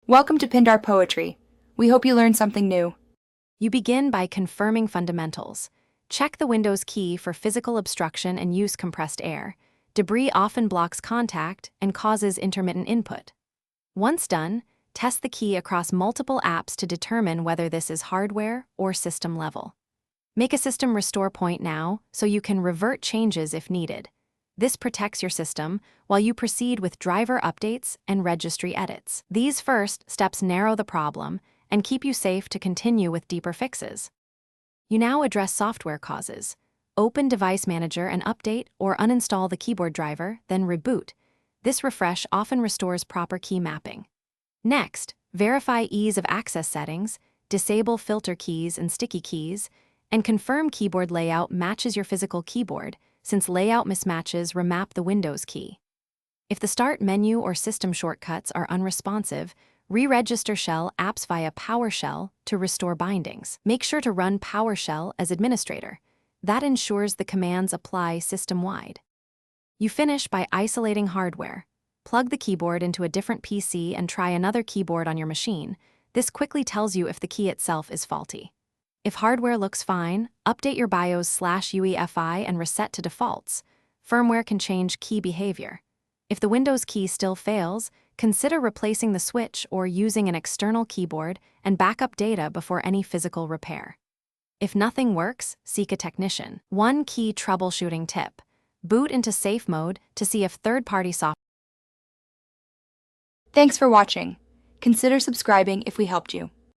Welcome to Pindar Poetry. We hope you learned something new. You begin by confirming fundamentals. Check the Windows key for physical obstruction and use compressed air. Debris often blocks contact and causes intermittent input. Once done, test the key across multiple apps to determine whether this is hardware or system level. Make a system restore point now so you can revert changes if needed. This protects your system while you proceed with driver updates and registry edits. These first steps narrow the problem and keep you safe to continue with deeper fixes. You now address software causes. Open Device Manager and update or uninstall the keyboard driver, then reboot. This refresh often restores proper key mapping. Next, verify ease of access settings, disable filter keys and sticky keys, and confirm keyboard layout matches your physical keyboard, since layout mismatches remap the Windows key. If the Start menu or system shortcuts are unresponsive, re-register shell apps via PowerShell to restore bindings. Make sure to run PowerShell as administrator. That ensures the commands apply system-wide. You finish by isolating hardware. Plug the keyboard into a different PC and try another keyboard on your machine. This quickly tells you if the key itself is faulty. If hardware looks fine, update your BIOS/UEFI and reset to defaults. Firmware can change key behavior. If the Windows key still fails, consider replacing the switch or using an external keyboard and backup data before any physical repair. If nothing works, seek a technician. One key troubleshooting tip: boot into safe mode to see if third-party software. Thanks for watching. Consider subscribing if we helped you.